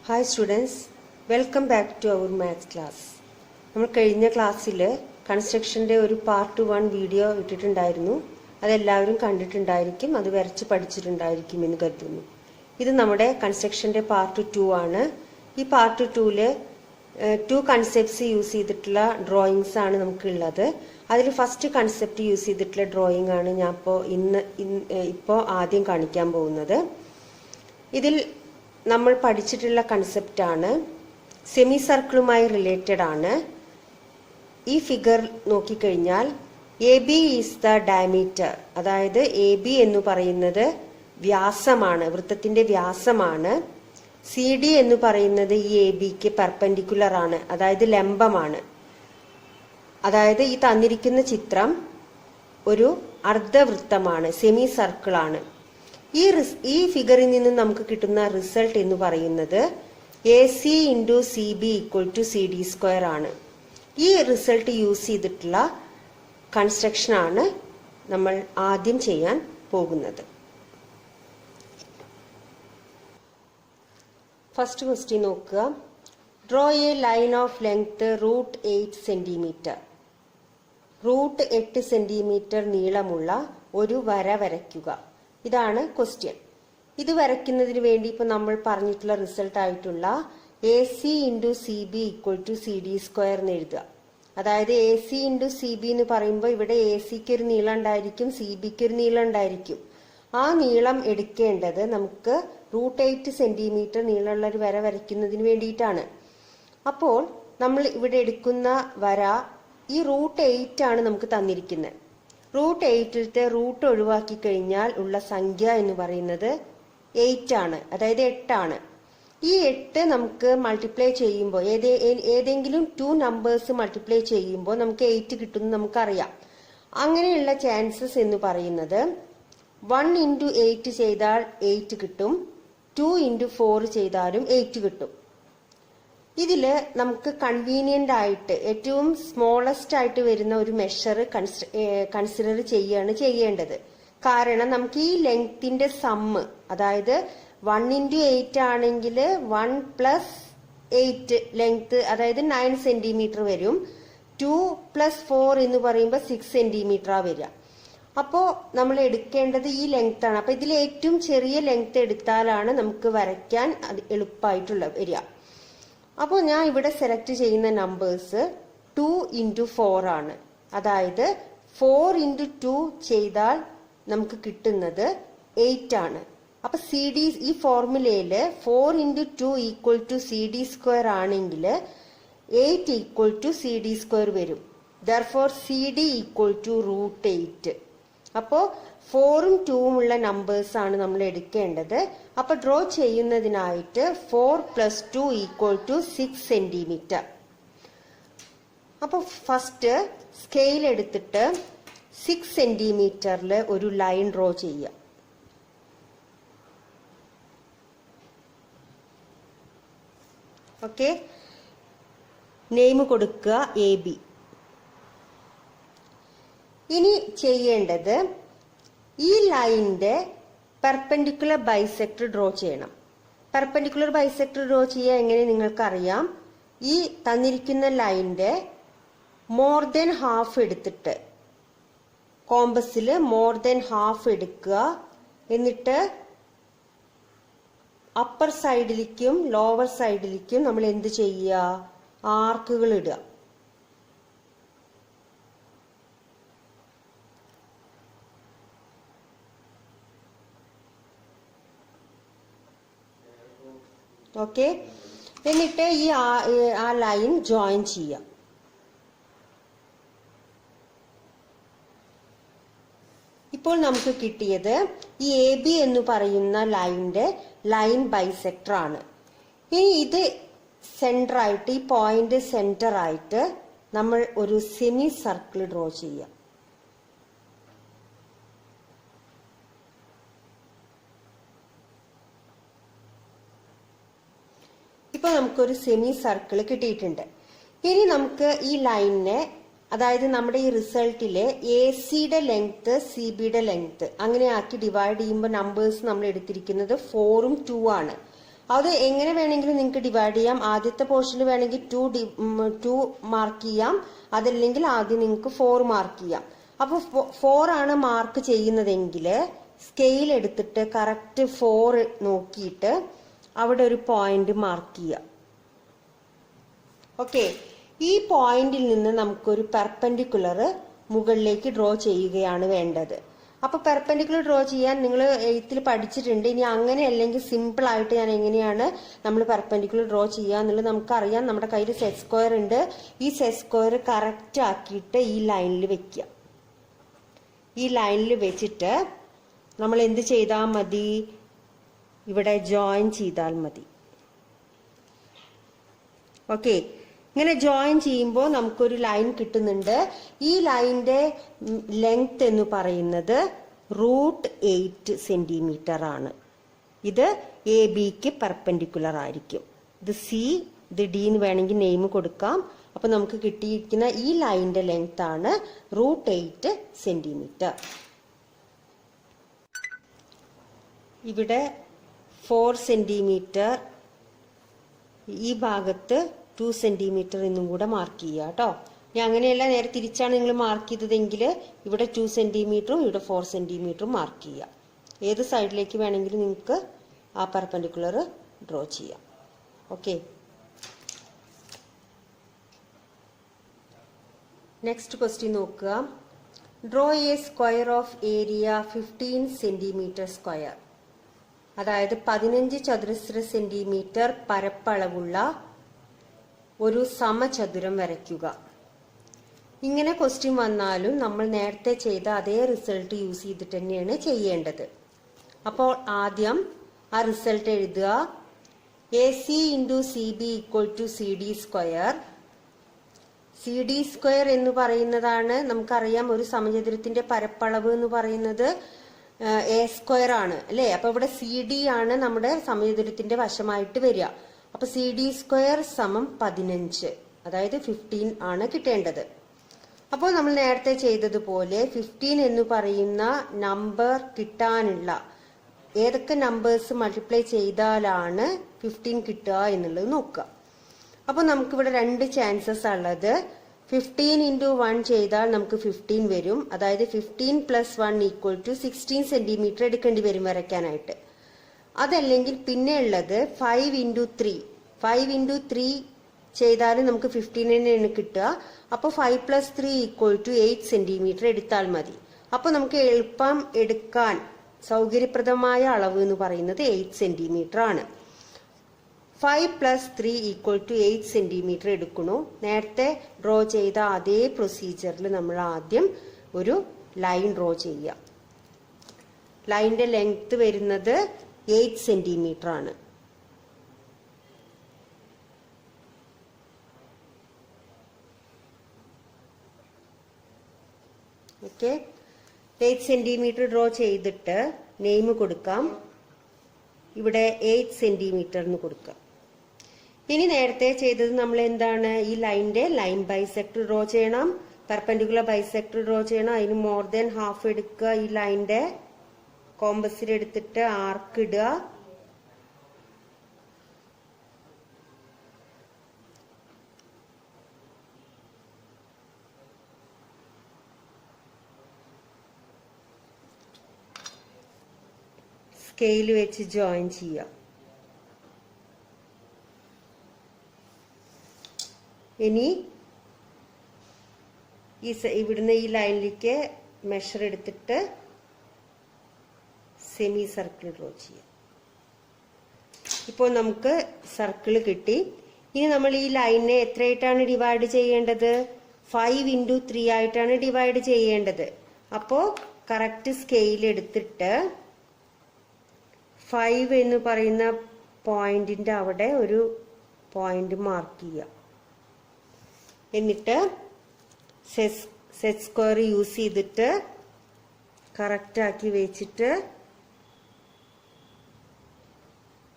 Hi students, welcome back to our maths class. നമ്മൾ കഴിഞ്ഞ ക്ലാസ്സിൽ കൺസ്ട്രക്ഷൻ്റെ ഒരു പാർട്ട് 1 വീഡിയോ ഇട്ടിട്ടുണ്ടായിരുന്നു. അതെല്ലാവരും കണ്ടിട്ടുണ്ടായിരിക്കും, അത് വരച്ച് പഠിച്ചിട്ടുണ്ടായിരിക്കും എന്ന് കരുതുന്നു. ഇത് നമ്മുടെ കൺസ്ട്രക്ഷൻ്റെ പാർട്ട് 2 ആണ്. ഈ പാർട്ട് 2ൽ 2 കൺസെപ്റ്റ്സ് യൂസ് ചെയ്തിട്ടുള്ള ഡ്രോയിങ്സ് ആണ് നമുക്കുള്ളത്. അതിൽ ഫസ്റ്റ് കൺസെപ്റ്റ് യൂസ് ചെയ്തിട്ടുള്ള ഡ്രോയിങ് ആണ് ഞാൻ ഇപ്പോൾ ആദ്യം കാണിക്കാൻ പോകുന്നത്. ഇതിൽ നമ്മൾ പഠിച്ചിട്ടുള്ള കൺസെപ്റ്റാണ്, സെമി സർക്കിളുമായി റിലേറ്റഡ് ആണ്. ഈ ഫിഗർ നോക്കിക്കഴിഞ്ഞാൽ A B is the diameter, അതായത് എ ബി എന്ന് പറയുന്നത് വ്യാസമാണ്, വൃത്തത്തിന്റെ വ്യാസമാണ്. സി ഡി എന്ന് പറയുന്നത് ഈ എ ബിക്ക് പെർപെൻഡിക്കുലർ ആണ്, അതായത് ലംബമാണ്. അതായത് ഈ തന്നിരിക്കുന്ന ചിത്രം ഒരു അർദ്ധവൃത്തമാണ്, സെമി സർക്കിളാണ്. ഈ ഫിഗറിൽ നിന്ന് നമുക്ക് കിട്ടുന്ന റിസൾട്ട് എന്ന് പറയുന്നത് A C into C B equal to C D square ആണ്. ഈ റിസൾട്ട് യൂസ് ചെയ്തിട്ടുള്ള കൺസ്ട്രക്ഷൻ ആണ് നമ്മൾ ആദ്യം ചെയ്യാൻ പോകുന്നത്. ഫസ്റ്റ് ക്വസ്റ്റ്യൻ നോക്കുക. Draw A line of length √8 centimetre. √8 centimetre നീളമുള്ള ഒരു വര വരയ്ക്കുക. ഇതാണ് ക്വസ്റ്റ്യൻ. ഇത് വരയ്ക്കുന്നതിന് വേണ്ടി ഇപ്പൊ നമ്മൾ പറഞ്ഞിട്ടുള്ള റിസൾട്ട് ആയിട്ടുള്ള A C into C B equal to C D square എന്ന് എഴുതുക. അതായത് A C into C B എന്ന് പറയുമ്പോൾ ഇവിടെ എ സിക്ക് ഒരു നീളം ഉണ്ടായിരിക്കും, സി ബിക്ക് ഒരു നീളം ഉണ്ടായിരിക്കും. ആ നീളം എടുക്കേണ്ടത് നമുക്ക് √8 സെന്റിമീറ്റർ നീളമുള്ള ഒരു വര വരയ്ക്കുന്നതിന് വേണ്ടിയിട്ടാണ്. അപ്പോൾ നമ്മൾ ഇവിടെ എടുക്കുന്ന വര ഈ √8 ആണ് നമുക്ക് തന്നിരിക്കുന്നത്. √8ത്തെ റൂട്ട് ഒഴിവാക്കി കഴിഞ്ഞാൽ ഉള്ള സംഖ്യ എന്ന് പറയുന്നത് 8 ആണ്, അതായത് 8 ആണ്. ഈ 8 നമുക്ക് മൾട്ടിപ്ലൈ ചെയ്യുമ്പോൾ ഏതെങ്കിലും 2 നമ്പേഴ്സ് മൾട്ടിപ്ലൈ ചെയ്യുമ്പോൾ നമുക്ക് 8 കിട്ടുമെന്ന് നമുക്കറിയാം. അങ്ങനെയുള്ള ചാൻസസ് എന്ന് പറയുന്നത് 1 ഇൻറ്റു 8 ചെയ്താൽ 8 കിട്ടും, 2 ഇൻറ്റു 4 ചെയ്താലും 8 കിട്ടും. ഇതില് നമുക്ക് കൺവീനിയന്റ് ആയിട്ട് ഏറ്റവും സ്മോളസ്റ്റ് ആയിട്ട് വരുന്ന ഒരു മെഷർ കൺസിഡർ ചെയ്യാണ് ചെയ്യേണ്ടത്. കാരണം നമുക്ക് ഈ ലെങ്ത്തിന്റെ സമ്മ്, അതായത് 1 ഇൻറ്റു 8 ആണെങ്കിൽ 1 പ്ലസ് 8 ലെങ്ത്, അതായത് 9 സെന്റിമീറ്റർ വരും. 2 പ്ലസ് 4 എന്ന് പറയുമ്പോൾ 6 സെന്റിമീറ്റർ വരിക. അപ്പോ നമ്മൾ എടുക്കേണ്ടത് ഈ ലെങ്ത് ആണ്. അപ്പൊ ഇതിൽ ഏറ്റവും ചെറിയ ലെങ്ത് എടുത്താലാണ് നമുക്ക് വരയ്ക്കാൻ എളുപ്പമായിട്ടുള്ള വരിക. അപ്പോൾ ഞാൻ ഇവിടെ സെലക്ട് ചെയ്യുന്ന നമ്പേഴ്സ് 2 ഇൻറ്റു 4 ആണ്. അതായത് 4 ഇൻറ്റു 2 ചെയ്താൽ നമുക്ക് കിട്ടുന്നത് 8 ആണ്. അപ്പൊ സി ഡി, ഈ ഫോർമുലയില് 4 into 2 equal to C D square ആണെങ്കിൽ 8 ഈക്വൽ ടു സി ഡി സ്ക്വയർ വരും. Therefore C D equal to √8. അപ്പോ 4ഉം 2ഉം ഉള്ള നമ്പേഴ്സ് ആണ് നമ്മൾ എടുക്കേണ്ടത്. അപ്പൊ ഡ്രോ ചെയ്യുന്നതിനായിട്ട് 4 പ്ലസ് 2 ഈക്വൽ ടു 6 സെന്റിമീറ്റർ. അപ്പൊ ഫസ്റ്റ് സ്കെയിൽ എടുത്തിട്ട് 6 സെന്റിമീറ്ററിൽ ഒരു ലൈൻ ഡ്രോ ചെയ്യുക. ഓക്കെ, നെയിം കൊടുക്കുക എ ബി. ഇനി ചെയ്യേണ്ടത് ഈ ലൈനിന്റെ പെർപെൻഡിക്കുലർ ബൈസെക്ടർ ഡ്രോ ചെയ്യണം. പെർപെൻഡിക്കുലർ ബൈസെക്ടർ ഡ്രോ ചെയ്യാൻ എങ്ങനെ നിങ്ങൾക്കറിയാം. ഈ തന്നിരിക്കുന്ന ലൈനിന്റെ മോർ ദൻ ഹാഫ് എടുത്തിട്ട് കോമ്പസിൽ മോർ ദൻ ഹാഫ് എടുക്കുക. എന്നിട്ട് അപ്പർ സൈഡിലേക്കും ലോവർ സൈഡിലേക്കും നമ്മൾ എന്ത് ചെയ്യുക, ആർക്കുകൾ ഇടുക. ഓക്കെ, എന്നിട്ട് ആ ലൈൻ ജോയിൻ ചെയ്യാം. ഇപ്പോൾ നമുക്ക് കിട്ടിയത് ഈ എ ബി എന്ന് പറയുന്ന ലൈനിന്റെ ലൈൻ ബൈസെക്ടർ ആണ്. ഇനി ഇത് സെന്റർ ആയിട്ട്, ഈ പോയിന്റ് സെന്റർ ആയിട്ട് നമ്മൾ ഒരു സെമി സർക്കിൾ ഡ്രോ ചെയ്യാം. ഇപ്പൊ നമുക്കൊരു സെമി സർക്കിൾ കിട്ടിയിട്ടുണ്ട്. ഇനി നമുക്ക് ഈ ലൈനിനെ, അതായത് നമ്മുടെ ഈ റിസൾട്ടിലെ എ സിയുടെ ലെങ്ത് സി ബിയുടെ ലെങ്ത് അങ്ങനെ ആക്കി ഡിവൈഡ് ചെയ്യുമ്പോൾ നമ്പേഴ്സ് നമ്മൾ എടുത്തിരിക്കുന്നത് 4ഉം 2 ആണ്. അത് എങ്ങനെ വേണമെങ്കിലും നിങ്ങൾക്ക് ഡിവൈഡ് ചെയ്യാം. ആദ്യത്തെ പോർഷനിൽ വേണമെങ്കിൽ 2 മാർക്ക് ചെയ്യാം, അതല്ലെങ്കിൽ ആദ്യം നിങ്ങൾക്ക് 4 മാർക്ക് ചെയ്യാം. അപ്പോൾ 4 ആണ് മാർക്ക് ചെയ്യുന്നതെങ്കിൽ സ്കെയിൽ എടുത്തിട്ട് കറക്റ്റ് 4 നോക്കിയിട്ട് അവിടെ ഒരു പോയിന്റ് മാർക്ക് ചെയ്യാം. ഓക്കെ, ഈ പോയിന്റിൽ നിന്ന് നമുക്കൊരു പെർപെൻഡിക്കുലർ മുകളിലേക്ക് ഡ്രോ ചെയ്യുകയാണ് വേണ്ടത്. അപ്പൊ പെർപെൻഡിക്കുലർ ഡ്രോ ചെയ്യാൻ നിങ്ങൾ 8th പഠിച്ചിട്ടുണ്ട്. ഇനി അങ്ങനെ അല്ലെങ്കിൽ സിമ്പിൾ ആയിട്ട് ഞാൻ എങ്ങനെയാണ് നമ്മൾ പെർപെൻഡിക്കുലർ ഡ്രോ ചെയ്യുക എന്നുള്ളത് നമുക്കറിയാം. നമ്മുടെ കയ്യിൽ സെറ്റ് സ്ക്വയർ ഉണ്ട്. ഈ സെറ്റ് സ്ക്വയർ കറക്റ്റ് ആക്കിയിട്ട് ഈ ലൈനിൽ വെക്കുക. ഈ ലൈനിൽ വെച്ചിട്ട് നമ്മൾ എന്ത് ചെയ്താൽ മതി? ഇവിടെ ജോയിൻ ചെയ്താൽ മതി. ഓക്കെ, ഇങ്ങനെ ജോയിൻ ചെയ്യുമ്പോൾ നമുക്കൊരു ലൈൻ കിട്ടുന്നുണ്ട്. ഈ ലൈനിന്റെ ലെങ്ത് എന്ന് പറയുന്നത് √8 സെന്റിമീറ്റർ ആണ്. ഇത് AB-ക്ക് പെർപെൻഡിക്കുലർ ആയിരിക്കും. ഇത് C, ഇത് D എന്ന് വേണമെങ്കിൽ നെയിം കൊടുക്കാം. അപ്പൊ നമുക്ക് കിട്ടിയിരിക്കുന്ന ഈ ലൈനിന്റെ ലെങ്ത് ആണ് √8 സെന്റിമീറ്റർ. ഇവിടെ 4 സെന്റിമീറ്റർ, ഈ ഭാഗത്ത് 2 സെന്റിമീറ്റർ എന്നും കൂടെ മാർക്ക് ചെയ്യുക കേട്ടോ. ഇനി അങ്ങനെയല്ല, നേരെ തിരിച്ചാണ് നിങ്ങൾ മാർക്ക് ചെയ്തതെങ്കിൽ ഇവിടെ 2 സെന്റിമീറ്ററും ഇവിടെ 4 സെന്റിമീറ്ററും മാർക്ക് ചെയ്യുക. ഏത് സൈഡിലേക്ക് വേണമെങ്കിലും നിങ്ങൾക്ക് ആ പെർപെൻഡിക്കുലർ ഡ്രോ ചെയ്യാം. ഓക്കെ, നെക്സ്റ്റ് ക്വസ്റ്റ്യൻ നോക്കുക. Draw A square of area 15 centimetre square. അതായത് 15 ചതുരശ്ര സെന്റിമീറ്റർ പരപ്പളവുള്ള ഒരു സമചതുരം വരയ്ക്കുക. ഇങ്ങനെ ക്വസ്റ്റ്യൻ വന്നാലും നമ്മൾ നേരത്തെ ചെയ്ത അതേ റിസൾട്ട് യൂസ് ചെയ്തിട്ട് തന്നെയാണ് ചെയ്യേണ്ടത്. അപ്പോൾ ആദ്യം ആ റിസൾട്ട് എഴുതുക. AC × CB = CD square. CD square എന്ന് പറയുന്നതാണ്, നമുക്കറിയാം, ഒരു സമചതുരത്തിന്റെ പരപ്പളവ് എന്ന് പറയുന്നത് A സ്ക്വയർ ആണ് അല്ലേ. അപ്പൊ ഇവിടെ CD ആണ് നമ്മുടെ സമചതുരത്തിന്റെ വശമായിട്ട് വരിക. അപ്പൊ CD സ്ക്വയർ = 15, അതായത് 15 ആണ് കിട്ടേണ്ടത്. അപ്പോൾ നമ്മൾ നേരത്തെ ചെയ്തതുപോലെ 15 എന്ന് പറയുന്ന നമ്പർ കിട്ടാനുള്ള ഏതൊക്കെ നമ്പേഴ്സ് മൾട്ടിപ്ലൈ ചെയ്താലാണ് 15 കിട്ടുക എന്നുള്ളത് നോക്കുക. അപ്പൊ നമുക്കിവിടെ 2 ചാൻസസ് ഉള്ളത്. 15 × 1 ചെയ്താൽ നമുക്ക് 15 വരും. അതായത് 15 + 1 = 16 സെന്റിമീറ്റർ എടുക്കേണ്ടി വരും വരയ്ക്കാനായിട്ട്. അതല്ലെങ്കിൽ പിന്നെ ഉള്ളത് 5 × 3 ചെയ്താലും നമുക്ക് 15 തന്നെയാണ് കിട്ടുക. അപ്പോൾ 5 + 3 = 8 സെന്റിമീറ്റർ എടുത്താൽ മതി. അപ്പോൾ നമുക്ക് എളുപ്പം എടുക്കാൻ സൗകര്യപ്രദമായ അളവ് എന്ന് പറയുന്നത് 8 സെന്റിമീറ്റർ ആണ്. 5 + 3 = 8 സെന്റിമീറ്റർ എടുക്കണു. നേരത്തെ ഡ്രോ ചെയ്ത അതേ പ്രൊസീജിയറിൽ നമ്മൾ ആദ്യം ഒരു ലൈൻ ഡ്രോ ചെയ്യുക. ലൈനിന്റെ ലെങ്ത് വരുന്നത് 8 സെന്റിമീറ്റർ ആണ്. ഓക്കെ, 8 സെന്റിമീറ്റർ ഡ്രോ ചെയ്തിട്ട് നെയിം കൊടുക്കാം. ഇവിടെ 8 സെന്റിമീറ്റർ എന്ന് കൊടുക്കാം. ഇനി നേരത്തെ ചെയ്തത് നമ്മൾ എന്താണ്? ഈ ലൈനിന്റെ ലൈൻ ബൈസെക്ടർ ഡ്രോ ചെയ്യണം, പെർപെൻഡിക്കുലർ ബൈസെക്ടർ ഡ്രോ ചെയ്യണം. അതിന് മോർ ദാൻ ഹാഫ് എടുക്കുക. ഈ ലൈനിന്റെ കോമ്പസിൽ എടുത്തിട്ട് ആർക്ക് ഇടുക. സ്കെയിൽ വെച്ച് ജോയിൻ ചെയ്യാം. ഇനി ഇവിടുന്ന് ഈ ലൈനിലേക്ക് മെഷർ എടുത്തിട്ട് സെമി സർക്കിൾ ഡ്രോ ചെയ്യാം. ഇപ്പോൾ നമുക്ക് സർക്കിൾ കിട്ടി. ഇനി നമ്മൾ ഈ ലൈനിനെ എത്രയായിട്ടാണ് ഡിവൈഡ് ചെയ്യേണ്ടത്? 5 × 3 ആയിട്ടാണ് ഡിവൈഡ് ചെയ്യേണ്ടത്. അപ്പോൾ കറക്റ്റ് സ്കെയിൽ എടുത്തിട്ട് 5 എന്ന് പറയുന്ന പോയിന്റിന്റെ അവിടെ ഒരു പോയിന്റ് മാർക്ക് ചെയ്യുക. എന്നിട്ട് സെറ്റ് സ്ക്വയർ യൂസ് ചെയ്തിട്ട് കറക്റ്റ് ആക്കി വെച്ചിട്ട്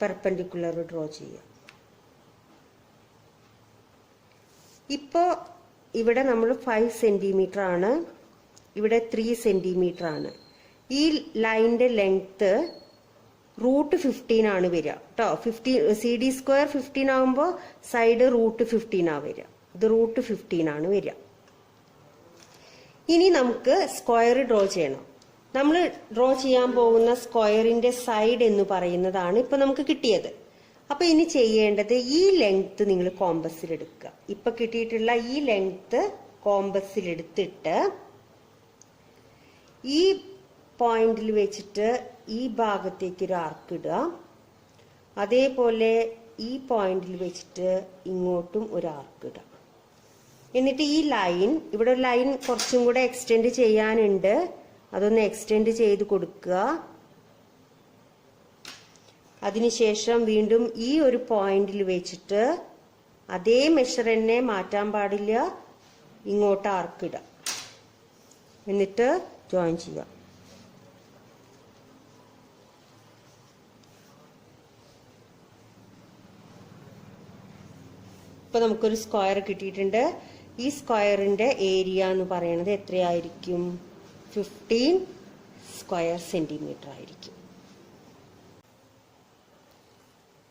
പെർപെൻഡിക്കുലർ ഡ്രോ ചെയ്യുക. ഇപ്പോ ഇവിടെ നമ്മൾ 5 സെന്റിമീറ്റർ ആണ്, ഇവിടെ 3 സെന്റിമീറ്റർ ആണ്. ഈ ലൈനിന്റെ ലെങ്ത് √15 ആണ് വരിക കേട്ടോ. CD² 15 ആകുമ്പോൾ സൈഡ് √15 ആ വരിക. ഇത് √15 ആണ് വരിക. ഇനി നമുക്ക് സ്ക്വയർ ഡ്രോ ചെയ്യണം. നമ്മൾ ഡ്രോ ചെയ്യാൻ പോകുന്ന സ്ക്വയറിന്റെ സൈഡ് എന്ന് പറയുന്നതാണ് ഇപ്പൊ നമുക്ക് കിട്ടിയത്. അപ്പൊ ഇനി ചെയ്യേണ്ടത് ഈ ലെങ്ത് നിങ്ങൾ കോമ്പസിൽ എടുക്കുക. ഇപ്പൊ കിട്ടിയിട്ടുള്ള ഈ ലെങ്ത് കോമ്പസിൽ എടുത്തിട്ട് ഈ പോയിന്റിൽ വെച്ചിട്ട് ഈ ഭാഗത്തേക്ക് ഒരു ആർക്ക് ഇടുക. അതേപോലെ ഈ പോയിന്റിൽ വെച്ചിട്ട് ഇങ്ങോട്ടും ഒരു ആർക്ക് ഇടുക. എന്നിട്ട് ഈ ലൈൻ, ഇവിടെ ഒരു ലൈൻ കുറച്ചും കൂടെ എക്സ്റ്റെൻഡ് ചെയ്യാനുണ്ട്, അതൊന്ന് എക്സ്റ്റെൻഡ് ചെയ്ത് കൊടുക്കുക. അതിനുശേഷം വീണ്ടും ഈ ഒരു പോയിന്റിൽ വെച്ചിട്ട് അതേ മെഷർ തന്നെ മാറ്റാൻ പാടില്ല, ഇങ്ങോട്ട് ആർക്ക് ഇടുക. എന്നിട്ട് ജോയിൻ ചെയ്യുക. ഇപ്പൊ നമുക്കൊരു സ്ക്വയർ കിട്ടിയിട്ടുണ്ട്. ഈ സ്ക്വയറിന്റെ ഏരിയ എന്ന് പറയുന്നത് എത്രയായിരിക്കും? 15 സ്ക്വയർ സെന്റിമീറ്റർ ആയിരിക്കും.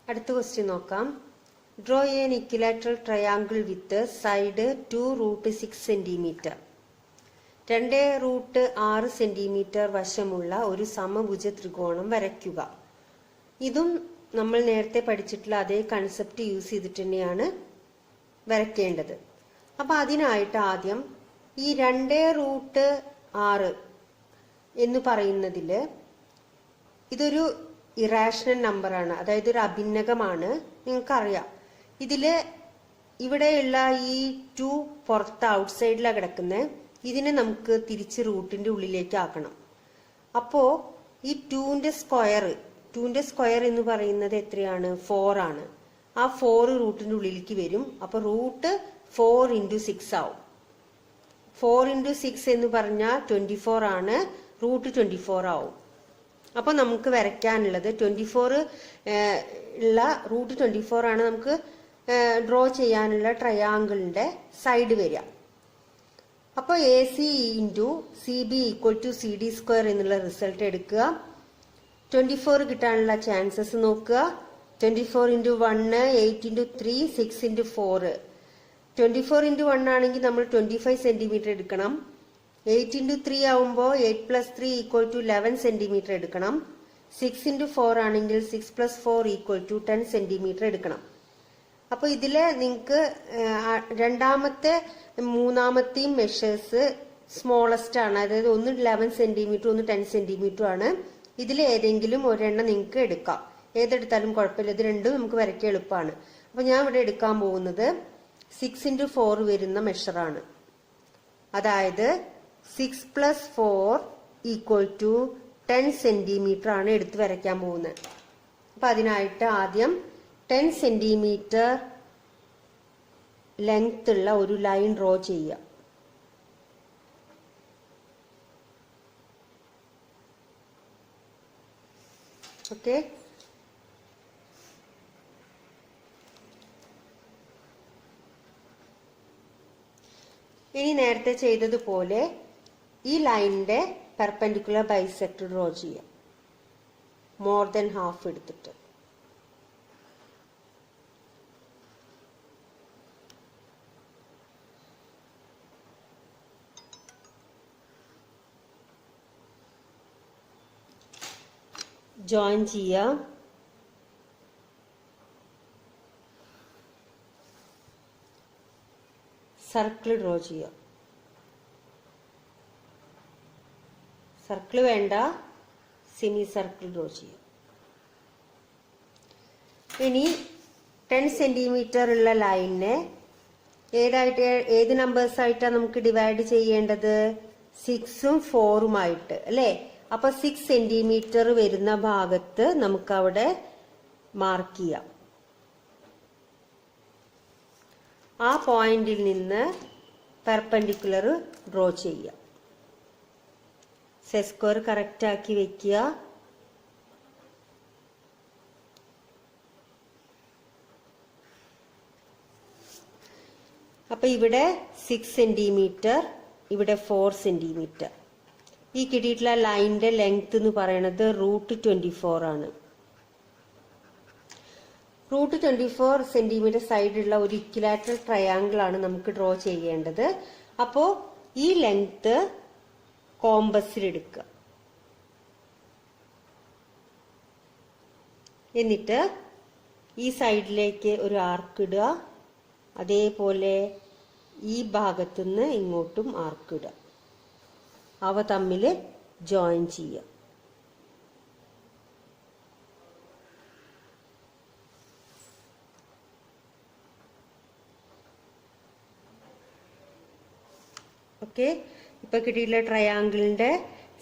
അടുത്ത ക്വസ്റ്റ്യൻ നോക്കാം. Draw an equilateral triangle with side 2√6 centimetre. 2√6 centimetre വശമുള്ള ഒരു സമഭുജ ത്രികോണം വരയ്ക്കുക. ഇതും നമ്മൾ നേരത്തെ പഠിച്ചിട്ടുള്ള അതേ കൺസെപ്റ്റ് യൂസ് ചെയ്തിട്ട് തന്നെയാണ് വരയ്ക്കേണ്ടത്. അപ്പൊ അതിനായിട്ട് ആദ്യം ഈ 2√6 എന്ന് പറയുന്നതില് ഇതൊരു ഇറാഷണൽ നമ്പറാണ്, അതായത് ഒരു അഭിന്നകമാണ്. നിങ്ങൾക്കറിയാം ഇതില് ഇവിടെയുള്ള ഈ 2 പുറത്ത് ഔട്ട്സൈഡിലാണ് കിടക്കുന്നത്. ഇതിനെ നമുക്ക് തിരിച്ച് റൂട്ടിന്റെ ഉള്ളിലേക്ക് ആക്കണം. അപ്പോ ഈ 2ന്റെ സ്ക്വയർ എന്ന് പറയുന്നത് എത്രയാണ്? 4 ആണ്. ആ 4 റൂട്ടിന്റെ ഉള്ളിലേക്ക് വരും. അപ്പൊ റൂട്ട് 4 × 6 ആവും. 4 × 6 എന്ന് പറഞ്ഞാൽ 24 ആണ്. റൂട്ട് 24 ആവും. അപ്പൊ നമുക്ക് വരയ്ക്കാനുള്ളത് 24 ഉള്ള റൂട്ട് 24 ആണ് നമുക്ക് ഡ്രോ ചെയ്യാനുള്ള ട്രയാങ്കിളിന്റെ സൈഡ് വരിക. അപ്പൊ AC × CB = CD² എന്നുള്ള റിസൾട്ട് എടുക്കുക. 24 കിട്ടാനുള്ള ചാൻസസ് നോക്കുക. 24 × 1 8 × 3 6 × 4. 24 × 1 ആണെങ്കിൽ നമ്മൾ 25 സെന്റിമീറ്റർ എടുക്കണം. 8 × 3 ആവുമ്പോൾ 8 + 3 = 11 സെന്റിമീറ്റർ എടുക്കണം. 6 × 4 ആണെങ്കിൽ 6 + 4 = 10 സെന്റിമീറ്റർ എടുക്കണം. അപ്പൊ ഇതില് നിങ്ങൾക്ക് രണ്ടാമത്തെ മൂന്നാമത്തെയും മെഷേഴ്സ് സ്മോളസ്റ്റ് ആണ്, അതായത് ഒന്ന് 11 സെന്റിമീറ്റർ ഒന്ന് 10 സെന്റിമീറ്റർ ആണ്. ഇതിൽ ഏതെങ്കിലും ഒരെണ്ണം നിങ്ങൾക്ക് എടുക്കാം, ഏതെടുത്താലും കുഴപ്പമില്ല. ഇത് രണ്ടും നമുക്ക് വരയ്ക്കാൻ എളുപ്പമാണ്. അപ്പൊ ഞാൻ ഇവിടെ എടുക്കാൻ പോകുന്നത് 6 × 4 വരുന്ന മെഷറാണ്. അതായത് 6 + 4 = 10 സെന്റിമീറ്റർ ആണ് എടുത്ത് വരയ്ക്കാൻ പോകുന്നത്. അപ്പൊ അതിനായിട്ട് ആദ്യം 10 സെന്റിമീറ്റർ ലെങ്ത് ഉള്ള ഒരു ലൈൻ ഡ്രോ ചെയ്യുക. ഓക്കെ, ഇനി നേരത്തെ ചെയ്തതുപോലെ ഈ ലൈനിന്റെ പെർപെൻഡിക്കുലർ ബൈസെക്ടർ ഡ്രോ ചെയ്യാം. മോർ ദാൻ ഹാഫ് എടുത്തിട്ട് ജോയിൻ ചെയ്യാം. സർക്കിൾ ഡ്രോ ചെയ്യാം. സർക്കിൾ വേണ്ട, സെമി സർക്കിൾ ഡ്രോ ചെയ്യാം. ഇനി 10 സെന്റിമീറ്റർ ഉള്ള ലൈനിനെ ഏത് നമ്പേഴ്സ് ആയിട്ടാണ് നമുക്ക് ഡിവൈഡ് ചെയ്യേണ്ടത്? 6ഉം 4ഉമായിട്ട് അല്ലേ? അപ്പൊ 6 സെന്റിമീറ്റർ വരുന്ന ഭാഗത്ത് നമുക്ക് അവിടെ മാർക്ക് ചെയ്യാം. ആ പോയിന്റിൽ നിന്ന് പെർപെൻഡിക്കുലർ ഡ്രോ ചെയ്യാം. സെറ്റ് സ്ക്വയർ കറക്റ്റ് ആക്കി വെക്കുക. അപ്പൊ ഇവിടെ 6 സെന്റിമീറ്റർ, ഇവിടെ 4 സെന്റിമീറ്റർ. ഈ കിട്ടിയിട്ടുള്ള ലൈനിന്റെ ലെങ്ത് എന്ന് പറയുന്നത് √24 ആണ്. √24 സെന്റിമീറ്റർ സൈഡുള്ള ഒരു ഇക്വിലാറ്ററൽ ട്രയാങ്കിൾ ആണ് നമുക്ക് ഡ്രോ ചെയ്യേണ്ടത്. അപ്പോ ഈ ലെങ്ത് കോമ്പസിൽ എടുക്കുക. എന്നിട്ട് ഈ സൈഡിലേക്ക് ഒരു ആർക്ക് ഇടുക. അതേപോലെ ഈ ഭാഗത്തുനിന്ന് ഇങ്ങോട്ടും ആർക്ക് ഇടുക. അവ തമ്മിൽ ജോയിൻ ചെയ്യുക. ഓക്കെ, ഇപ്പൊ കിട്ടിയിട്ടുള്ള ട്രയാങ്കിളിന്റെ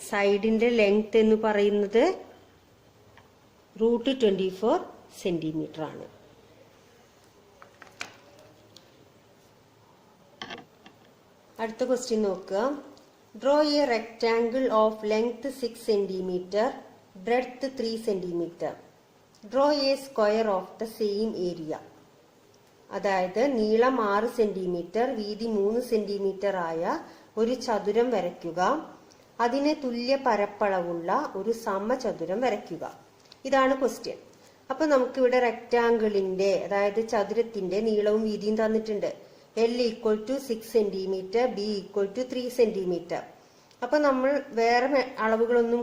സൈഡിന്റെ ലെങ്ത് എന്ന് പറയുന്നത് √24 സെന്റിമീറ്റർ ആണ്. അടുത്ത ക്വസ്റ്റ്യൻ നോക്കുക. Draw A rectangle of length 6 centimetre, breadth 3 centimetre. Draw A square of the same area. അതായത് നീളം 6 സെന്റിമീറ്റർ, വീതി 3 സെന്റിമീറ്റർ ആയ ഒരു ചതുരം വരയ്ക്കുക. അതിന് തുല്യ പരപ്പളവുള്ള ഒരു സമചതുരം വരയ്ക്കുക. ഇതാണ് ക്വസ്റ്റ്യൻ. അപ്പൊ നമുക്കിവിടെ റെക്ടാങ്കിളിന്റെ അതായത് ചതുരത്തിന്റെ നീളവും വീതിയും തന്നിട്ടുണ്ട്. L = 6 centimetre, B = 3 centimetre. അപ്പൊ നമ്മൾ വേറെ അളവുകളൊന്നും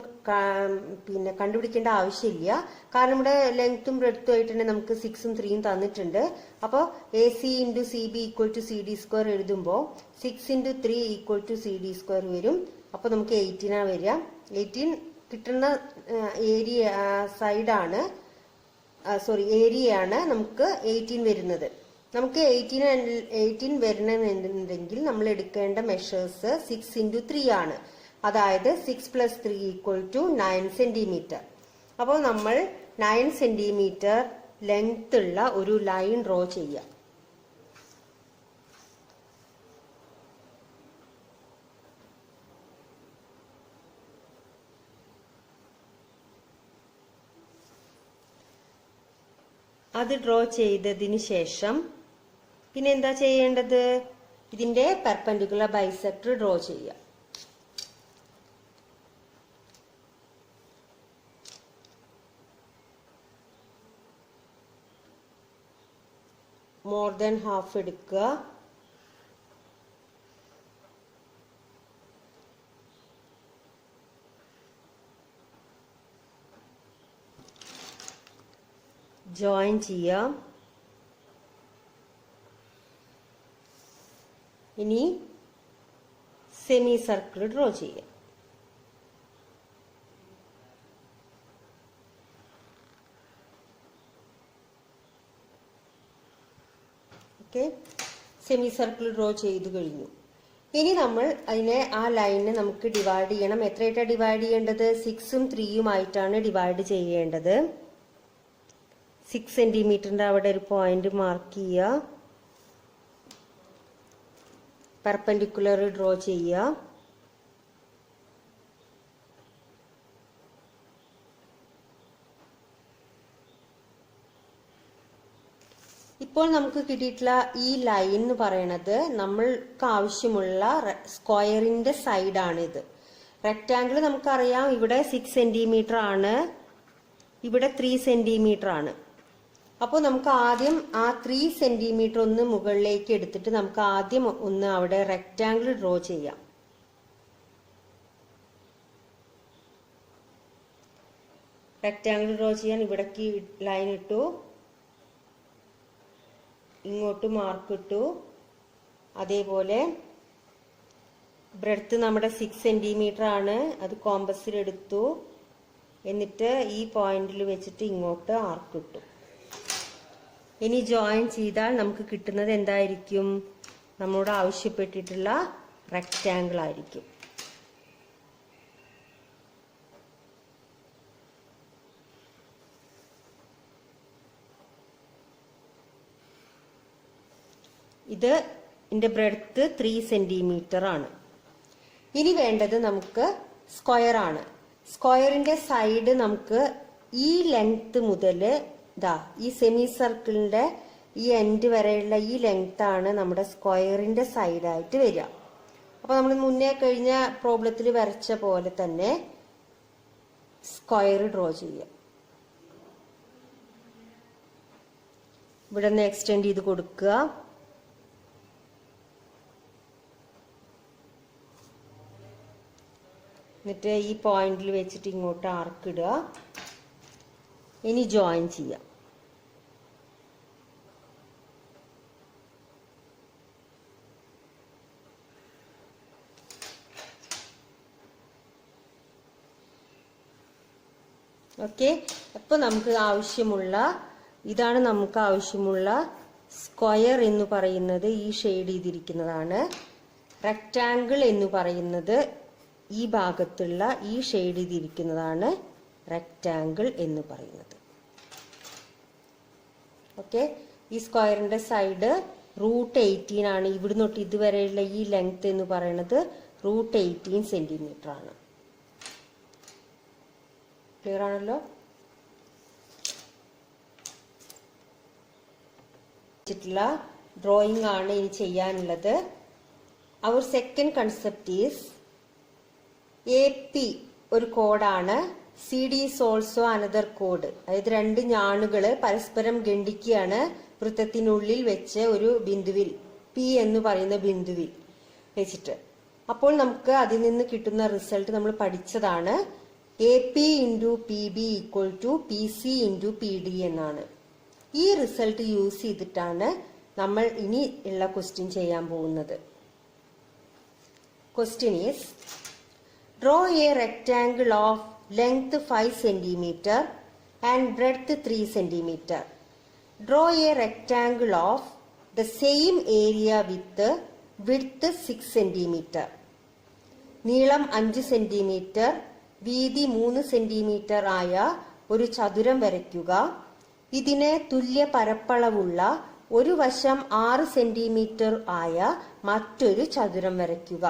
കണ്ടുപിടിക്കേണ്ട ആവശ്യമില്ല. കാരണം ഇവിടെ ലെങ്ത്തും ബ്രെഡ്ത്തും ആയിട്ട് തന്നെ നമുക്ക് 6ഉം 3ഉം തന്നിട്ടുണ്ട്. അപ്പോൾ AC × CB = CD² എഴുതുമ്പോൾ 6 × 3 = CD² വരും. അപ്പൊ നമുക്ക് 18 ആണ് വരിക. 18 കിട്ടുന്ന ഏരിയയാണ് നമുക്ക് 18 വരുന്നത്. നമുക്ക് 18 വരണമെന്നുണ്ടെങ്കിൽ നമ്മൾ എടുക്കേണ്ട മെഷേഴ്സ് 6 × 3 ആണ്. അതായത് 6 + 3 = 9 സെന്റിമീറ്റർ. അപ്പോൾ നമ്മൾ 9 സെന്റിമീറ്റർ ലെങ്ത് ഉള്ള ഒരു ലൈൻ ഡ്രോ ചെയ്യാം. അത് ഡ്രോ ചെയ്തതിന് ശേഷം പിന്നെ എന്താ ചെയ്യേണ്ടത്? ഇതിന്റെ പെർപെൻഡിക്കുലർ ബൈസെക്ടർ ഡ്രോ ചെയ്യുക. മോർ ദാൻ ഹാഫ് എടുക്കുക. ജോയിൻ ചെയ്യാം. ഇനി സെമി സർക്കിൾ ഡ്രോ ചെയ്യാം. ഓക്കെ, സെമി സർക്കിൾ ഡ്രോ ചെയ്തു കഴിഞ്ഞു. ഇനി നമ്മൾ ആ ലൈനിനെ നമുക്ക് ഡിവൈഡ് ചെയ്യണം. എത്രയായിട്ടാണ് ഡിവൈഡ് ചെയ്യേണ്ടത്? 6ഉം 3ഉം ആയിട്ടാണ് ഡിവൈഡ് ചെയ്യേണ്ടത്. 6 സെന്റിമീറ്ററിന്റെ അവിടെ ഒരു പോയിന്റ് മാർക്ക് ചെയ്യുക. പെർപെൻഡിക്കുലർ ഡ്രോ ചെയ്യുക. ഇപ്പോൾ നമുക്ക് കിട്ടിയിട്ടുള്ള ഈ ലൈൻ എന്ന് പറയുന്നത് നമ്മൾക്ക് ആവശ്യമുള്ള സ്ക്വയറിന്റെ സൈഡാണിത്. റെക്ടാങ്കിൾ നമുക്കറിയാം ഇവിടെ 6 സെന്റിമീറ്റർ ആണ്, ഇവിടെ 3 സെന്റിമീറ്റർ ആണ്. അപ്പോൾ നമുക്ക് ആദ്യം ആ 3 സെന്റിമീറ്റർ ഒന്ന് മുകളിലേക്ക് എടുത്തിട്ട് നമുക്ക് ആദ്യം ഒന്ന് അവിടെ റെക്ടാങ്കിൾ ഡ്രോ ചെയ്യാം. റെക്ടാങ്കിൾ ഡ്രോ ചെയ്യാൻ ഇവിടേക്ക് ലൈൻ ഇട്ടു, ഇങ്ങോട്ട് മാർക്ക് ഇട്ടു. അതേപോലെ ബ്രെഡ്ത്ത് നമ്മുടെ 6 സെന്റിമീറ്റർ ആണ്, അത് കോമ്പസിൽ എടുത്തു. എന്നിട്ട് ഈ പോയിന്റിൽ വെച്ചിട്ട് ഇങ്ങോട്ട് ആർക്ക് ഇട്ടു. ഇനി ജോയിൻ ചെയ്താൽ നമുക്ക് കിട്ടുന്നത് എന്തായിരിക്കും? നമ്മളോട് ആവശ്യപ്പെട്ടിട്ടുള്ള റെക്ടാങ്കിൾ ആയിരിക്കും. ഇത് ഇതിന്റെ ബ്രെഡ്ത്ത് 3 സെന്റിമീറ്റർ ആണ്. ഇനി വേണ്ടത് നമുക്ക് സ്ക്വയർ ആണ്. സ്ക്വയറിന്റെ സൈഡ് നമുക്ക് ഈ ലെങ്ത് മുതൽ ഈ സെമി സർക്കിളിന്റെ ഈ എൻഡ് വരെയുള്ള ഈ ലെങ്ത് ആണ് നമ്മുടെ സ്ക്വയറിന്റെ സൈഡായിട്ട് വരിക. അപ്പൊ നമ്മൾ മുന്നേ കഴിഞ്ഞ പ്രോബ്ലത്തിൽ വരച്ച പോലെ തന്നെ സ്ക്വയർ ഡ്രോ ചെയ്യുക. ഇവിടെ നിന്ന് എക്സ്റ്റെൻഡ് ചെയ്ത് കൊടുക്കുക. എന്നിട്ട് ഈ പോയിന്റിൽ വെച്ചിട്ട് ഇങ്ങോട്ട് ആർക്ക് ഇടുക. ഇനി ജോയിൻ ചെയ്യാം. ഓക്കെ, അപ്പോൾ നമുക്ക് ആവശ്യമുള്ള ഇതാണ് നമുക്ക് ആവശ്യമുള്ള സ്ക്വയർ എന്ന് പറയുന്നത് ഈ ഷെയ്ഡ് ചെയ്തിരിക്കുന്നതാണ്. റെക്റ്റാങ്കിൾ എന്ന് പറയുന്നത് ഈ ഭാഗത്തുള്ള ഈ ഷെയ്ഡ് ചെയ്തിരിക്കുന്നതാണ് റെക്റ്റാങ്കിൾ എന്ന് പറയുന്നത്. ഓക്കെ, ഈ സ്ക്വയറിന്റെ സൈഡ് √18 ആണ്. ഇവിടുന്ന് തൊട്ട് ഇതുവരെയുള്ള ഈ ലെങ്ത് എന്ന് പറയുന്നത് √18 സെന്റിമീറ്റർ ആണ്. ക്ലിയർ ആണല്ലോ? ഡ്രോയിങ് ആണ് ഇനി ചെയ്യാനുള്ളത്. അവർ സെക്കൻഡ് കൺസെപ്റ്റ് ഈസ് AP ഒരു കോഡാണ്, CD is also another code. അതായത് രണ്ട് ഞാണുകള് പരസ്പരം ഖണ്ഡിക്കുകയാണ് വൃത്തത്തിനുള്ളിൽ വെച്ച് ഒരു ബിന്ദുവിൽ P എന്ന് പറയുന്ന ബിന്ദുവിൽ വെച്ചിട്ട്. അപ്പോൾ നമുക്ക് അതിൽ നിന്ന് കിട്ടുന്ന റിസൾട്ട് നമ്മൾ പഠിച്ചതാണ്. AP × PB = PC × PD എന്നാണ്. ഈ റിസൾട്ട് യൂസ് ചെയ്തിട്ടാണ് നമ്മൾ ഇനി ഉള്ള ക്വസ്റ്റ്യൻ ചെയ്യാൻ പോകുന്നത്. Question is draw A rectangle of length 5 cm and breadth 3 cm. Draw a rectangle of the same area with width 6 cm. നീളം 5 cm, വീതി 3 cm ആയ ഒരു ചതുരം വരയ്ക്കുക. ഇതിന് തുല്യ പരപ്പളവുള്ള ഒരു വശം 6 cm ആയ മറ്റൊരു ചതുരം വരയ്ക്കുക.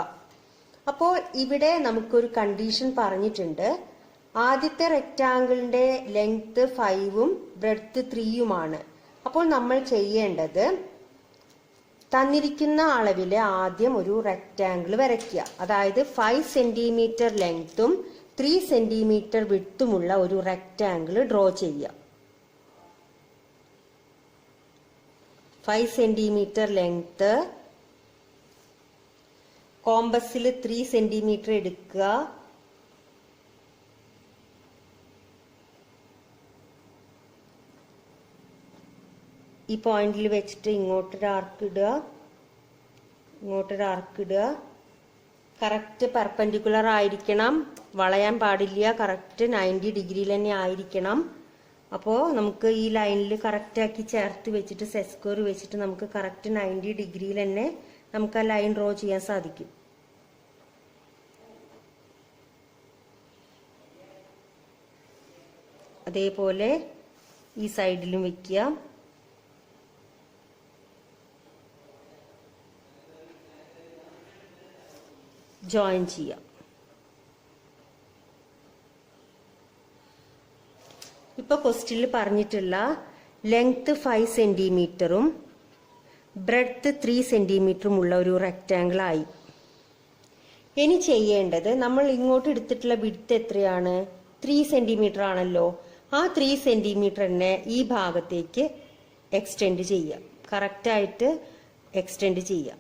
അപ്പോൾ ഇവിടെ നമുക്കൊരു കണ്ടീഷൻ പറഞ്ഞിട്ടുണ്ട്. ആദ്യത്തെ റെക്റ്റാങ്കിളിന്റെ ലെങ്ത് 5ഉം ബ്രെഡ്ത്ത് 3യുമാണ്. അപ്പോൾ നമ്മൾ ചെയ്യേണ്ടത് തന്നിരിക്കുന്ന അളവില് ആദ്യം ഒരു റെക്റ്റാങ്കിൾ വരയ്ക്കുക. അതായത് 5 cm ലെങ്ത്തും 3 cm വിഡ്ത്തുമുള്ള ഒരു റെക്റ്റാങ്കിൾ ഡ്രോ ചെയ്യുക. 5 cm ലെങ്ത്, കോമ്പസിൽ 3 cm എടുക്കുക. ഈ പോയിന്റിൽ വെച്ചിട്ട് ഇങ്ങോട്ടൊരു ആർക്ക് ഇടുക, ഇങ്ങോട്ടൊരു ആർക്ക് ഇടുക. കറക്റ്റ് പെർപെൻഡിക്കുലർ ആയിരിക്കണം, വളയാൻ പാടില്ല. കറക്റ്റ് 90 ഡിഗ്രിയിൽ തന്നെ ആയിരിക്കണം. അപ്പോൾ നമുക്ക് ഈ ലൈനിൽ കറക്റ്റാക്കി ചേർത്ത് വെച്ചിട്ട് സെറ്റ് സ്ക്വയർ വെച്ചിട്ട് നമുക്ക് കറക്റ്റ് 90 ഡിഗ്രിയിൽ തന്നെ നമുക്ക് ആ ലൈൻ ഡ്രോ ചെയ്യാൻ സാധിക്കും. അതേപോലെ ഈ സൈഡിലും വെക്കുക. ജോയിൻ ചെയ്യാം. ഇപ്പൊ ക്വസ്റ്റ്യനിൽ പറഞ്ഞിട്ടുള്ള ലെങ്ത് 5 സെന്റിമീറ്ററും ബ്രെഡ്ത്ത് 3 സെന്റിമീറ്ററും ഉള്ള ഒരു റെക്റ്റാങ്കിൾ ആയി. ഇനി ചെയ്യേണ്ടത് നമ്മൾ ഇങ്ങോട്ട് എടുത്തിട്ടുള്ള വിഡ്ത്ത് എത്രയാണ്? 3 സെന്റിമീറ്റർ ആണല്ലോ. ആ 3 സെന്റിമീറ്ററിനെ ഈ ഭാഗത്തേക്ക് എക്സ്റ്റെൻഡ് ചെയ്യാം. കറക്റ്റായിട്ട് എക്സ്റ്റെൻഡ് ചെയ്യാം.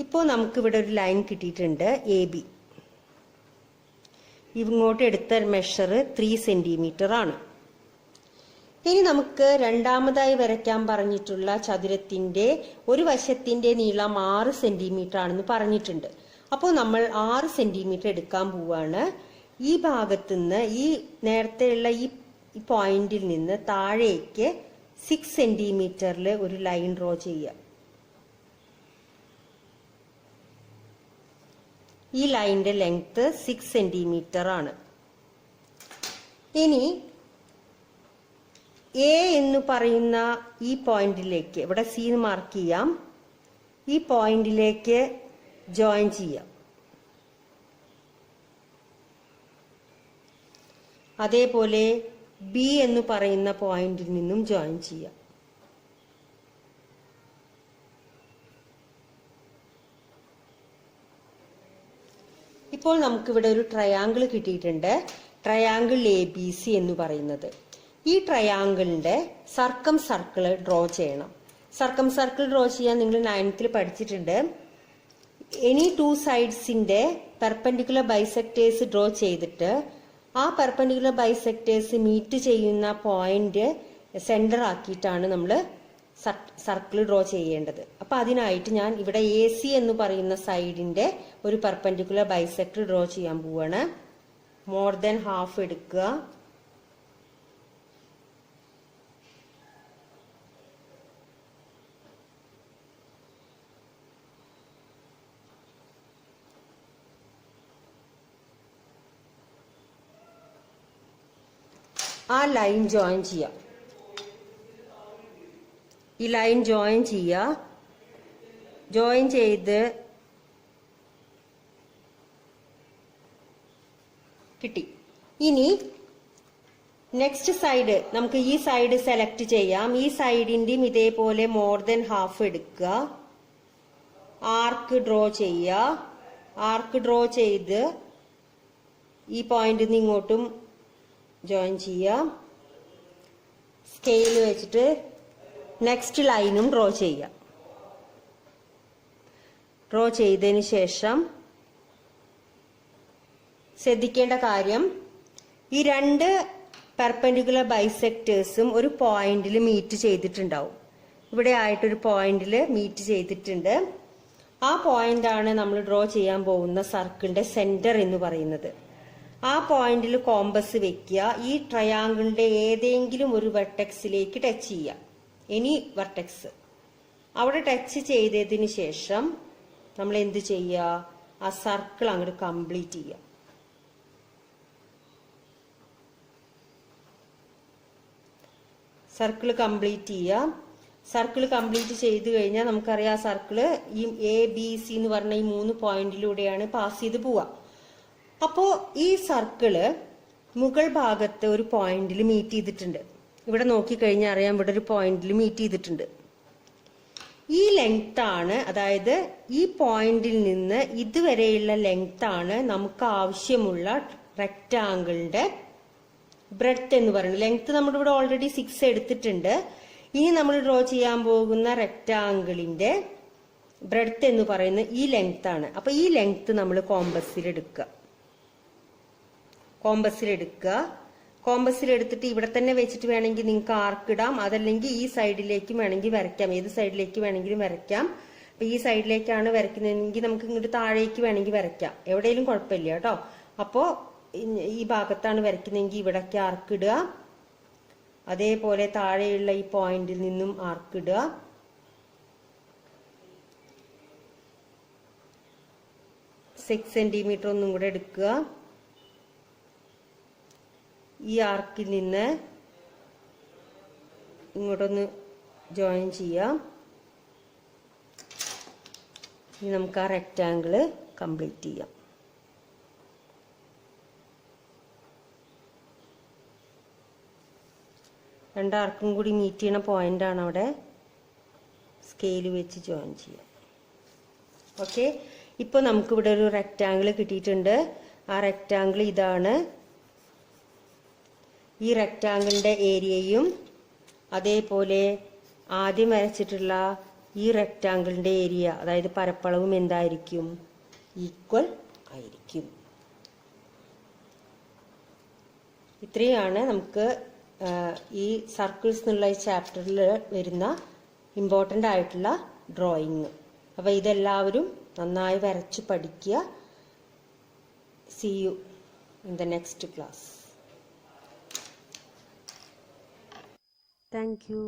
ഇപ്പോൾ നമുക്കിവിടെ ഒരു ലൈൻ കിട്ടിയിട്ടുണ്ട്, AB. ഇങ്ങോട്ട് എടുത്ത മെഷർ 3 സെന്റിമീറ്റർ ആണ്. ഇനി നമുക്ക് രണ്ടാമതായി വരയ്ക്കാൻ പറഞ്ഞിട്ടുള്ള ചതുരത്തിന്റെ ഒരു വശത്തിന്റെ നീളം 6 സെന്റിമീറ്റർ ആണെന്ന് പറഞ്ഞിട്ടുണ്ട്. അപ്പോൾ നമ്മൾ 6 സെന്റിമീറ്റർ എടുക്കാൻ പോവാണ്. ഈ ഭാഗത്തുനിന്ന് ഈ നേരത്തെയുള്ള ഈ പോയിന്റിൽ നിന്ന് താഴേക്ക് 6 സെന്റിമീറ്ററിൽ ഒരു ലൈൻ ഡ്രോ ചെയ്യുക. ഈ ലൈനിന്റെ ലെങ്ത് 6 സെന്റിമീറ്റർ ആണ്. ഇനി എ എന്ന് പറയുന്ന ഈ പോയിന്റിലേക്ക്, ഇവിടെ സി മാർക്ക് ചെയ്യാം, ഈ പോയിന്റിലേക്ക് ജോയിൻ ചെയ്യാം. അതേപോലെ ബി എന്ന് പറയുന്ന പോയിന്റിൽ നിന്നും ജോയിൻ ചെയ്യാം. ഇപ്പോൾ നമുക്കിവിടെ ഒരു ട്രയാങ്കിൾ കിട്ടിയിട്ടുണ്ട്. ട്രയാങ്കിൾ ABC എന്ന് പറയുന്നത്. ഈ ട്രയാങ്കിളിന്റെ സർക്കം സർക്കിൾ ഡ്രോ ചെയ്യണം. സർക്കം സർക്കിൾ ഡ്രോ ചെയ്യാൻ നിങ്ങൾ 9th പഠിച്ചിട്ടുണ്ട്. എനി 2 സൈഡ്സിന്റെ പെർപെൻഡിക്കുലർ ബൈസെക്ടേഴ്സ് ഡ്രോ ചെയ്തിട്ട് ആ പെർപെൻഡിക്കുലർ ബൈസെക്ടേഴ്സ് മീറ്റ് ചെയ്യുന്ന പോയിന്റ് സെന്റർ ആക്കിയിട്ടാണ് നമ്മൾ സർക്കിൾ ഡ്രോ ചെയ്യേണ്ടത്. അപ്പൊ അതിനായിട്ട് ഞാൻ ഇവിടെ AC എന്ന് പറയുന്ന സൈഡിന്റെ ഒരു പെർപെൻഡിക്കുലർ ബൈസെക്ടർ ഡ്രോ ചെയ്യാൻ പോവാണ്. മോർ ദാൻ ഹാഫ് എടുക്കുക. ആ ലൈൻ ജോയിൻ ചെയ്യാം. ഈ ലൈൻ ജോയിൻ ചെയ്യുക. ജോയിൻ ചെയ്ത് കിട്ടി. ഇനി നെക്സ്റ്റ് സൈഡ് നമുക്ക് ഈ സൈഡ് സെലക്ട് ചെയ്യാം. ഈ സൈഡിന്റെയും ഇതേപോലെ മോർ ദാൻ ഹാഫ് എടുക്കുക. ആർക്ക് ഡ്രോ ചെയ്യുക. ആർക്ക് ഡ്രോ ചെയ്ത് ഈ പോയിന്റിൽ നിന്ന് ഇങ്ങോട്ടും ജോയിൻ ചെയ്യുക. സ്കെയിൽ വെച്ചിട്ട് നെക്സ്റ്റ് ലൈനും ഡ്രോ ചെയ്യുക. ഡ്രോ ചെയ്തതിന് ശേഷം ശ്രദ്ധിക്കേണ്ട കാര്യം, ഈ രണ്ട് പെർപെൻഡിക്കുലർ ബൈസെക്ടേഴ്സും ഒരു പോയിന്റിൽ മീറ്റ് ചെയ്തിട്ടുണ്ടാവും. ഇവിടെ ആയിട്ടൊരു പോയിന്റിൽ മീറ്റ് ചെയ്തിട്ടുണ്ട്. ആ പോയിന്റ് ആണ് നമ്മൾ ഡ്രോ ചെയ്യാൻ പോകുന്ന സർക്കിളിന്റെ സെന്റർ എന്ന് പറയുന്നത്. ആ പോയിന്റിൽ കോമ്പസ് വെക്കുക. ഈ ട്രയാങ്കിളിന്റെ ഏതെങ്കിലും ഒരു വെർട്ടെക്സിലേക്ക് ടച്ച് ചെയ്യുക. എനി വെർട്ടെക്സ് അവിടെ ടച്ച് ചെയ്തതിന് ശേഷം നമ്മൾ എന്ത് ചെയ്യുക? ആ സർക്കിൾ അങ്ങോട്ട് കംപ്ലീറ്റ് ചെയ്യുക. സർക്കിൾ കംപ്ലീറ്റ് ചെയ്യുക. സർക്കിൾ കംപ്ലീറ്റ് ചെയ്ത് കഴിഞ്ഞാൽ നമുക്കറിയാം സർക്കിള് ഈ ABC എന്ന് പറഞ്ഞ ഈ 3 പോയിന്റിലൂടെയാണ് പാസ് ചെയ്ത് പോവുക. അപ്പോ ഈ സർക്കിള് മുകൾ ഭാഗത്ത് ഒരു പോയിന്റിൽ മീറ്റ് ചെയ്തിട്ടുണ്ട്. ഇവിടെ നോക്കിക്കഴിഞ്ഞാൽ അറിയാം, ഇവിടെ ഒരു പോയിന്റിൽ മീറ്റ് ചെയ്തിട്ടുണ്ട്. ഈ ലെങ്ത് ആണ്, അതായത് ഈ പോയിന്റിൽ നിന്ന് ഇതുവരെയുള്ള ലെങ്ത് ആണ് നമുക്ക് ആവശ്യമുള്ള റെക്റ്റാങ്കിളിന്റെ ബ്രെഡ്ത്ത് എന്ന് പറയുന്നത്. ലെങ്ത് നമ്മുടെ ഇവിടെ ഓൾറെഡി 6 എടുത്തിട്ടുണ്ട്. ഇനി നമ്മൾ ഡ്രോ ചെയ്യാൻ പോകുന്ന റെക്റ്റാങ്കിളിന്റെ ബ്രെഡ്ത്ത് എന്ന് പറയുന്നത് ഈ ലെങ്ത് ആണ്. അപ്പൊ ഈ ലെങ്ത് നമ്മൾ കോമ്പസിൽ എടുക്കുക. കോമ്പസിൽ എടുത്തിട്ട് ഇവിടെ തന്നെ വെച്ചിട്ട് വേണമെങ്കിൽ നിങ്ങൾക്ക് ആർക്ക് ഇടാം. അതല്ലെങ്കിൽ ഈ സൈഡിലേക്ക് വേണമെങ്കിൽ വരയ്ക്കാം. ഏത് സൈഡിലേക്ക് വേണമെങ്കിലും വരയ്ക്കാം. അപ്പൊ ഈ സൈഡിലേക്കാണ് വരയ്ക്കുന്നതെങ്കിൽ നമുക്ക് ഇങ്ങോട്ട് താഴേക്ക് വേണമെങ്കിൽ വരയ്ക്കാം. എവിടെയും കുഴപ്പമില്ല കേട്ടോ. അപ്പോ ഈ ഭാഗത്താണ് വരയ്ക്കുന്നതെങ്കിൽ ഇവിടേക്ക് ആർക്ക് ഇടുക. അതേപോലെ താഴെയുള്ള ഈ പോയിന്റിൽ നിന്നും ആർക്ക് ഇടുക. സിക്സ് സെന്റിമീറ്റർ ഒന്നും കൂടെ എടുക്കുക. ഈ ആർക്കിൽ നിന്ന് ഇങ്ങോട്ടൊന്ന് ജോയിൻ ചെയ്യാം. ഇനി നമുക്ക് ആ റെക്റ്റാങ്കിള് കംപ്ലീറ്റ് ചെയ്യാം. രണ്ടാർക്കും കൂടി മീറ്റ് ചെയ്യണ പോയിന്റ് ആണ് അവിടെ. സ്കെയിൽ വെച്ച് ജോയിൻ ചെയ്യാം. ഓക്കെ, ഇപ്പൊ നമുക്കിവിടെ ഒരു റെക്റ്റാങ്കിൾ കിട്ടിയിട്ടുണ്ട്. ആ റെക്റ്റാങ്കിൾ ഇതാണ്. ഈ റെക്റ്റാങ്കിളിന്റെ ഏരിയയും അതേപോലെ ആദ്യം വരച്ചിട്ടുള്ള ഈ റെക്റ്റാങ്കിളിന്റെ ഏരിയ, അതായത് പരപ്പളവും എന്തായിരിക്കും? ഈക്വൽ ആയിരിക്കും. ഇത്രയാണ് നമുക്ക് ഈ സർക്കിൾസ് എന്നുള്ള ഈ ചാപ്റ്ററിൽ വരുന്ന ഇമ്പോർട്ടൻ്റ് ആയിട്ടുള്ള ഡ്രോയിങ്. അപ്പോൾ ഇതെല്ലാവരും നന്നായി വരച്ച് പഠിക്കുക. See you in the next class. Thank you.